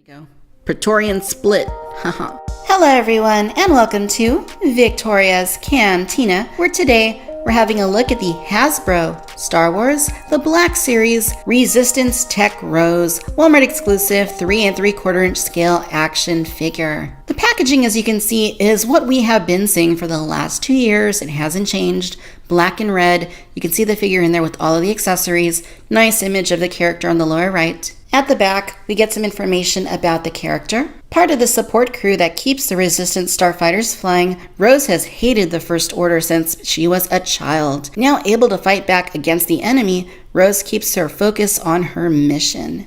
Go. Praetorian split. Haha. Hello everyone and welcome to Victoria's Cantina, where today we're having a look at the Hasbro Star Wars The Black Series Resistance Tech Rose Walmart exclusive 3 3/4 inch scale action figure. The packaging, as you can see, is what we have been seeing for the last 2 years. It hasn't changed. Black and red. You can see the figure in there with all of the accessories. Nice image of the character on the lower right. At the back, we get some information about the character. Part of the support crew that keeps the Resistance starfighters flying, Rose has hated the First Order since she was a child. Now able to fight back against the enemy, Rose keeps her focus on her mission.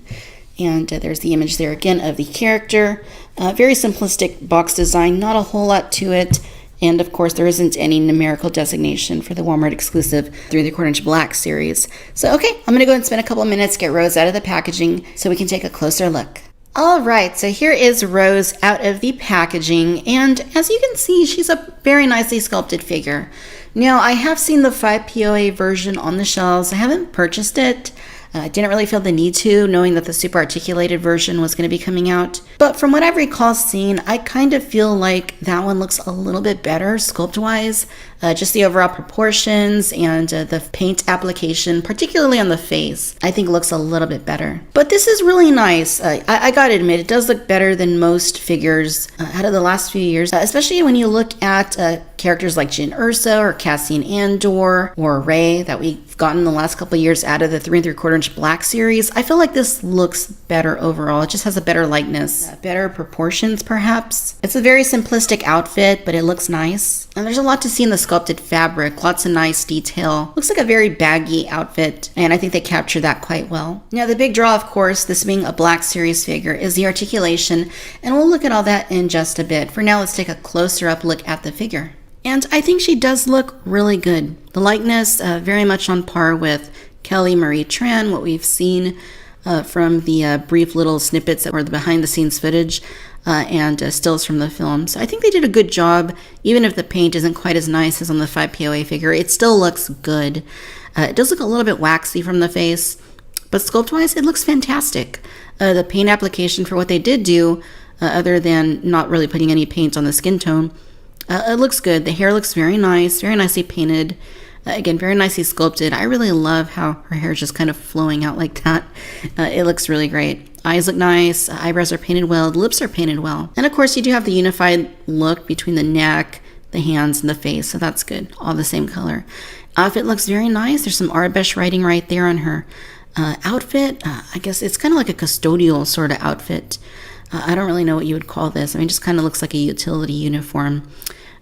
And there's the image there again of the character. Very simplistic box design, not a whole lot to it. And of course, there isn't any numerical designation for the Walmart exclusive 3 3/4 inch Black series. So, okay, I'm going to go and spend a couple minutes, get Rose out of the packaging so we can take a closer look. All right, so here is Rose out of the packaging. And as you can see, she's a very nicely sculpted figure. Now, I have seen the 5 POA version on the shelves. I haven't purchased it. I didn't really feel the need to, knowing that the super articulated version was going to be coming out. But from what I've recall seeing, I kind of feel like that one looks a little bit better sculpt-wise. Just the overall proportions and the paint application, particularly on the face, I think looks a little bit better. But this is really nice. I gotta admit, it does look better than most figures out of the last few years, especially when you look at characters like Jyn Erso or Cassian Andor or Rey that we've gotten the last couple of years out of the 3 3/4 inch Black series. I feel like this looks better overall. It just has a better likeness, better proportions perhaps. It's a very simplistic outfit, but it looks nice. And there's a lot to see in the sculpted fabric, lots of nice detail. Looks like a very baggy outfit, and I think they captured that quite well. Now the big draw, of course, this being a Black series figure, is the articulation, and we'll look at all that in just a bit. For now, let's take a closer up look at the figure. And I think she does look really good. The likeness, very much on par with Kelly Marie Tran, what we've seen from the brief little snippets that were the behind the scenes footage and stills from the film. So I think they did a good job. Even if the paint isn't quite as nice as on the 5 POA figure, it still looks good. It does look a little bit waxy from the face, but sculpt-wise, it looks fantastic. The paint application for what they did do, other than not really putting any paint on the skin tone, it looks good. The hair looks very nice, very nicely painted. Again, very nicely sculpted. I really love how her hair is just kind of flowing out like that. It looks really great. Eyes look nice. Eyebrows are painted well. The lips are painted well. And of course, you do have the unified look between the neck, the hands, and the face. So that's good. All the same color. Outfit looks very nice. There's some Arabesh writing right there on her outfit. I guess it's kind of like a custodial sort of outfit. I don't really know what you would call this. I mean, it just kind of looks like a utility uniform.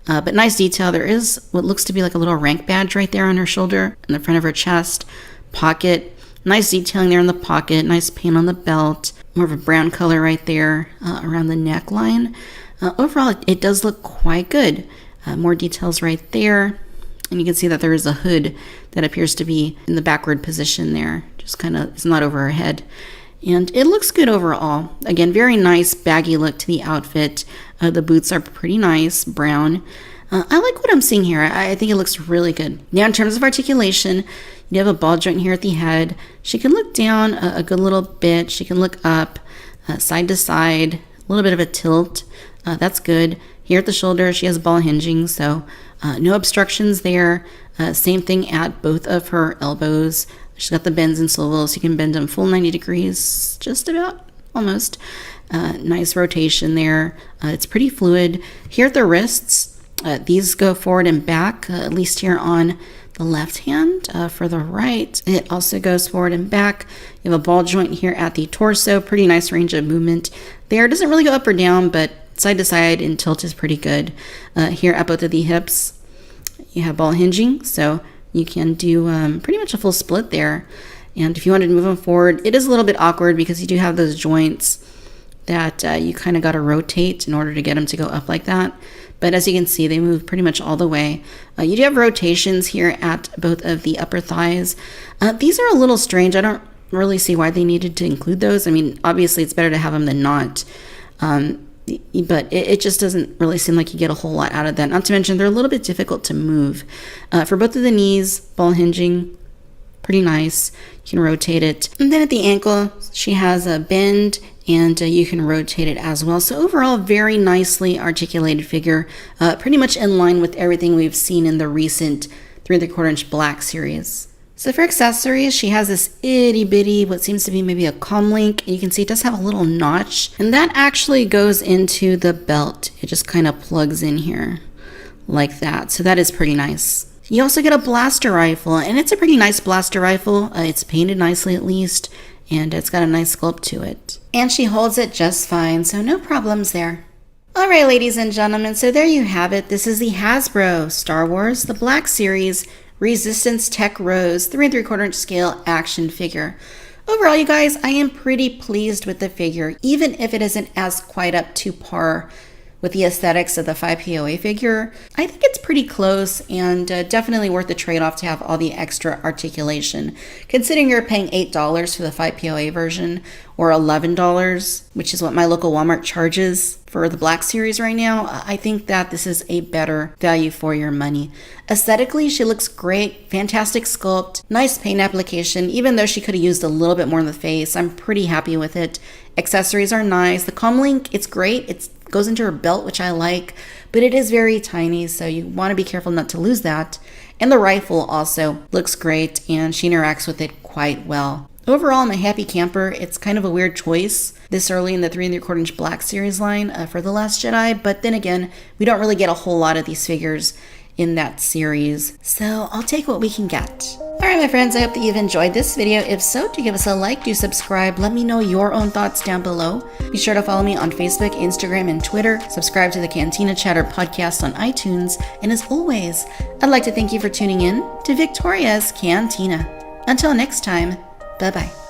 But nice detail. There is what looks to be like a little rank badge right there on her shoulder, in the front of her chest, pocket. Nice detailing there in the pocket. Nice paint on the belt. More of a brown color right there around the neckline. Overall, it does look quite good. More details right there. And you can see that there is a hood that appears to be in the backward position there. Just kind of, it's not over her head. And it looks good overall. Again, very nice baggy look to the outfit. The boots are pretty nice, brown. I like what I'm seeing here. I think it looks really good. Now, in terms of articulation, you have a ball joint here at the head. She can look down a good little bit. She can look up, side to side, a little bit of a tilt. That's good. Here at the shoulder, she has ball hinging, so no obstructions there. Same thing at both of her elbows. She's got the bends and swivels. You can bend them full 90 degrees, just about, almost. Nice rotation there. It's pretty fluid. Here at the wrists, these go forward and back, at least here on the left hand. For the right, it also goes forward and back. You have a ball joint here at the torso. Pretty nice range of movement there. It doesn't really go up or down, but side to side and tilt is pretty good. Here at both of the hips, you have ball hinging, so you can do pretty much a full split there. And if you wanted to move them forward, it is a little bit awkward because you do have those joints that you kind of got to rotate in order to get them to go up like that. But as you can see, they move pretty much all the way. You do have rotations here at both of the upper thighs. These are a little strange. I don't really see why they needed to include those. I mean, obviously it's better to have them than not. But it just doesn't really seem like you get a whole lot out of that. Not to mention, they're a little bit difficult to move. For both of the knees, ball hinging, pretty nice. You can rotate it. And then at the ankle, she has a bend and you can rotate it as well. So overall, very nicely articulated figure, pretty much in line with everything we've seen in the recent 3¾ inch black series. So for accessories, she has this itty bitty, what seems to be maybe a comm link. You can see it does have a little notch, and that actually goes into the belt. It just kind of plugs in here like that. So that is pretty nice. You also get a blaster rifle, and it's a pretty nice blaster rifle. It's painted nicely at least, and it's got a nice sculpt to it. And she holds it just fine, so no problems there. Alright, ladies and gentlemen, so there you have it. This is the Hasbro Star Wars The Black Series Resistance Tech Rose 3¾ inch scale action figure. Overall, you guys, I am pretty pleased with the figure, even if it isn't as quite up to par with the aesthetics of the 5POA figure. I think it's pretty close and definitely worth the trade-off to have all the extra articulation. Considering you're paying $8 for the 5POA version or $11, which is what my local Walmart charges for the Black Series right now, I think that this is a better value for your money. Aesthetically, she looks great, fantastic sculpt, nice paint application, even though she could have used a little bit more in the face. I'm pretty happy with it. Accessories are nice. The comm link, it's great. It goes into her belt, which I like, but it is very tiny, so you want to be careful not to lose that. And the rifle also looks great, and she interacts with it quite well. Overall, I'm a happy camper. It's kind of a weird choice this early in the 3¼ inch Black Series line for The Last Jedi, but then again, we don't really get a whole lot of these figures in that series, so I'll take what we can get. Alright, my friends, I hope that you've enjoyed this video. If so, do give us a like, do subscribe, let me know your own thoughts down below. Be sure to follow me on Facebook, Instagram, and Twitter. Subscribe to the Cantina Chatter podcast on iTunes, and as always, I'd like to thank you for tuning in to Victoria's Cantina. Until next time, bye-bye.